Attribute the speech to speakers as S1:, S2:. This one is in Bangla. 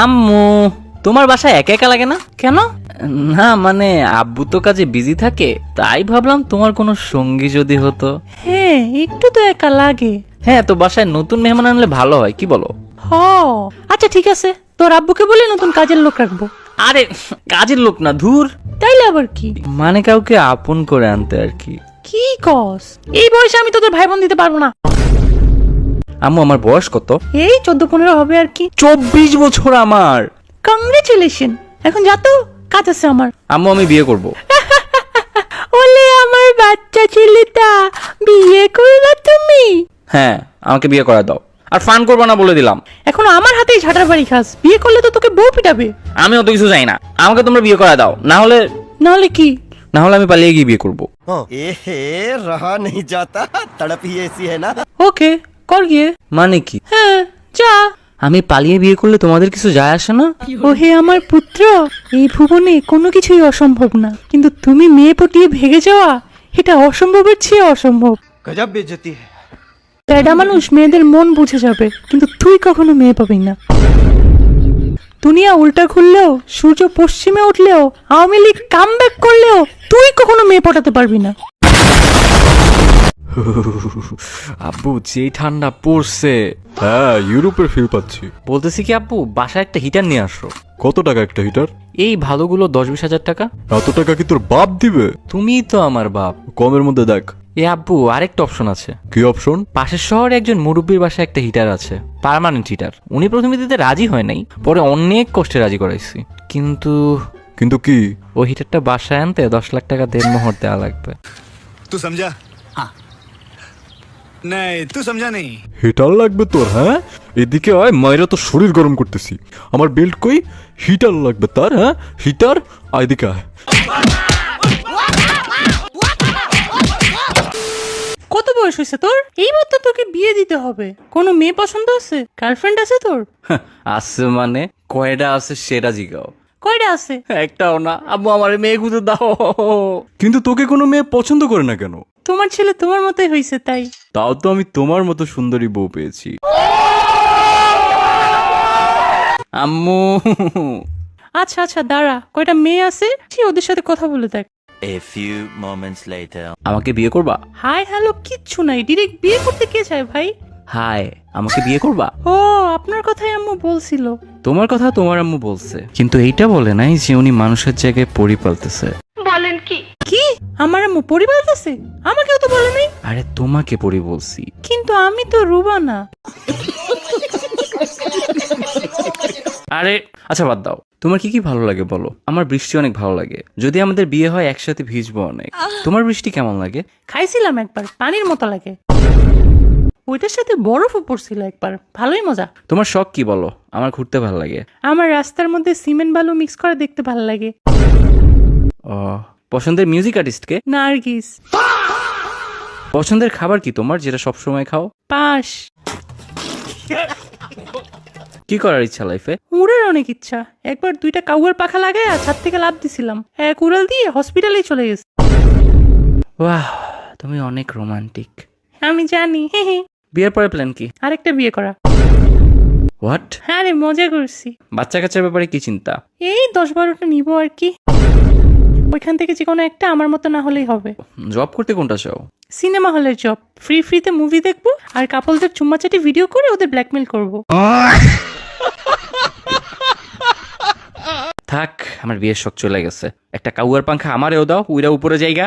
S1: আম্মু, তোমার বাসায় একা একা লাগে না? কেন? না মানে আব্বু তো কাজে বিজি থাকে, তাই ভাবলাম তোমার কোনো সঙ্গী যদি হতো।
S2: হ্যাঁ, একটু তো একা লাগে।
S1: হ্যাঁ, তো বাসায় নতুন মেহমান আনলে ভালো হয়, কি বলো?
S2: হ, আচ্ছা ঠিক আছে, তোর আব্বুকে বলে নতুন কাজের লোক রাখবো।
S1: আরে কাজের লোক না, ধুর।
S2: তাইলে আবার কি?
S1: মানে কাউকে আপন করে আনতে আর কি।
S2: কি কস? এই বয়সে আমি তোদের ভাই বোন দিতে পারবো না।
S1: আম্মু, আমার বয়স কত?
S2: এই 14-15 হবে আর কি।
S1: 24 বছর আমার।
S2: কংগ্রেচুলেশন। এখন যা তো, কাজ আছে আমার।
S1: আম্মু, আমি বিয়ে করব।
S2: ওলে আমার বাচ্চা ছেলেটা, বিয়ে করলা তুমি?
S1: হ্যাঁ, আমাকে বিয়ে করা দাও। আর ফান করবো না বলে দিলাম।
S2: এখন আমার হাতেই ঝাঁটার বাড়ি খাস। বিয়ে করলে তো তোকে বউ পিটাবে।
S1: আমি অত কিছু চাই না, আমাকে তোমরা বিয়ে করা দাও, না হলে
S2: কি?
S1: আমি পালিয়ে গিয়ে বিয়ে করবো।
S3: रहा नहीं जाता, तड़प ही ऐसी है ना।
S2: ওকে, কর গিয়ে।
S1: মানে কি?
S2: হ্যাঁ, যা।
S1: আমি পালিয়ে বিয়ে করলে তোমাদের কিছু যায় আসে না?
S2: ওহে আমার পুত্র, এই ভুবনে কোনো কিছুই অসম্ভব না, কিন্তু তুমি মেয়ে পটিয়ে ভেগে যাওয়া, এটা অসম্ভবের চেয়ে অসম্ভব।
S3: गजब बेइज्जती है।
S2: প্যাডা মানুষ মেয়েদের মন বুঝে যাবে, কিন্তু তুই কখনো মেয়ে পাবি না। দুনিয়া উল্টা ঘুরলেও, সূর্য পশ্চিমে উঠলেও, আওয়ামী লীগ কামব্যাক করলেও তুই কখনো মেয়ে পটাতে পারবি না।
S1: আব্বু, যে ঠান্ডা পড়ছে।
S4: হ্যাঁ, ইউরোপের ফিল পাচ্ছি।
S1: বলতেছি কি আব্বু, বাসায় একটা হিটার নিয়ে আসো।
S4: কত টাকা একটা হিটার?
S1: এই ভালোগুলো 10-20 হাজার টাকা।
S4: এত টাকা কি তোর বাপ দিবে?
S1: তুমিই তো আমার বাপ।
S4: কমের মধ্যে দেখ।
S1: এ আব্বু, আরেকটা অপশন আছে।
S4: কি অপশন?
S1: পাশের শহরে একজন মুরব্বীর বাসায় একটা হিটার আছে, পার্মানেন্ট হিটার। উনি প্রথমে দিতে রাজি হয় নাই, পরে অনেক কষ্টে রাজি করাইছি। কিন্তু
S4: কিন্তু কি?
S1: ওই হিটারটা বাসায় আনতে 10 লাখ টাকা দেনমোহর দেওয়া লাগবে।
S5: तू समझा? हाँ। नहीं, तू समझा नहीं।
S4: হিটার লাগবে তোর? হ্যাঁ, এদিকে আয়, মায়েরা তো শরীর গরম করতেছি। আমার বেল্ট কই? হিটার লাগবে তার? হ্যাঁ, হিটার। আয়, এদিকে আয়।
S2: কত বয়স হয়েছে তোর? এইবার তো তোকে বিয়ে দিতে হবে। কোনো মেয়ে পছন্দ আছে? গার্লফ্রেন্ড আছে তোর?
S1: আছে মানে? কয়টা আছে সেটা জিগাও।
S2: কয়টা আছে?
S1: একটাও না। আব্বু, আমার মেয়ে খুঁজে দাও।
S4: কিন্তু তোকে কোনো মেয়ে পছন্দ করে না কেন?
S2: তোমার ছেলে তোমার মতোই হয়েছে তাই।
S4: তাও তো আমি তোমার মতো সুন্দরী বউ পেয়েছি।
S1: আম্মু।
S2: আচ্ছা আচ্ছা, দাঁড়া, কয়টা মেয়ে আছে ওদের সাথে কথা বলে দেখ।
S6: A few moments later.
S1: আমাকে বিয়ে করবা?
S2: হাই হ্যালো কিচ্ছু নাই, ডিরেক্ট বিয়ে করতে কে চায় ভাই?
S1: হাই, আমাকে বিয়ে করবা?
S2: ও, আপনার কথাই আম্মু বলছিল।
S1: তোমার কথা তোমার আম্মু বলছে, কিন্তু এইটা বলে নাই যে উনি মানুষের জায়গায় পরি পালতেছে।
S2: বলেন কি? কি? আমার আম্মু পরিবার আছে? আমাকেও তো বলে নাই।
S1: আরে তোমাকে পরি বলছি।
S2: কিন্তু আমি তো রুবা না।
S1: আরে আচ্ছা, বাদ দাও। তোমার কি কি ভালো লাগে বলো? আমার বৃষ্টি অনেক ভালো লাগে, যদি আমাদের বিয়ে হয় একসাথে ভিজবো অনেক। তোমার বৃষ্টি কেমন লাগে?
S2: খাইছিলাম একবার, পানির মতো লাগে। ওইটার সাথে বরফও পড়ছিল একবার, ভালোই মজা।
S1: তোমার শখ কি বলো? আমার ঘুরতে ভালো লাগে।
S2: আমার রাস্তার মধ্যে সিমেন্ট বালু মিক্স করে দেখতে ভালো লাগে।
S1: ও, পছন্দের মিউজিক আর্টিস্ট কে?
S2: নার্গিস।
S1: পছন্দের খাবার কি তোমার, যেটা সব সময় খাও?
S2: পাশ।
S1: কি করার ইচ্ছা লাইফে?
S2: উড়ার অনেক ইচ্ছা। একবার 2টা কাউয়ার পাখা লাগায় আর ছাদ থেকে লাফ দিছিলাম, এক উড়াল দিয়ে হসপিটালেই চলে গেছে।
S1: বাহ, তুমি অনেক রোমান্টিক।
S2: আমি জানি। হে হে।
S1: বিয়ের পরে প্ল্যান কি?
S2: আরেকটা বিয়ে করা।
S1: হোয়াট?
S2: হ্যাঁ রে, মজা করছি।
S1: বাচ্চা কাচ্চার ব্যাপারে কি চিন্তা?
S2: এই 10-12টা নিব আর কি। ওইখান থেকে যে কোনো একটা আমার মতো না হলেই হবে।
S1: জব করতে কোনটা চাও?
S2: সিনেমা হলের জব, ফ্রিতে মুভি দেখবো আর কাপলদের চুম্মাচাটি ভিডিও করে ওদের ব্ল্যাকমেল করব।
S1: থাক, আমার বিয়ের শখ চলে গেছে। একটা কাউয়ার পাংখা আমারেও দাও, উইরা উপরে জায়গা।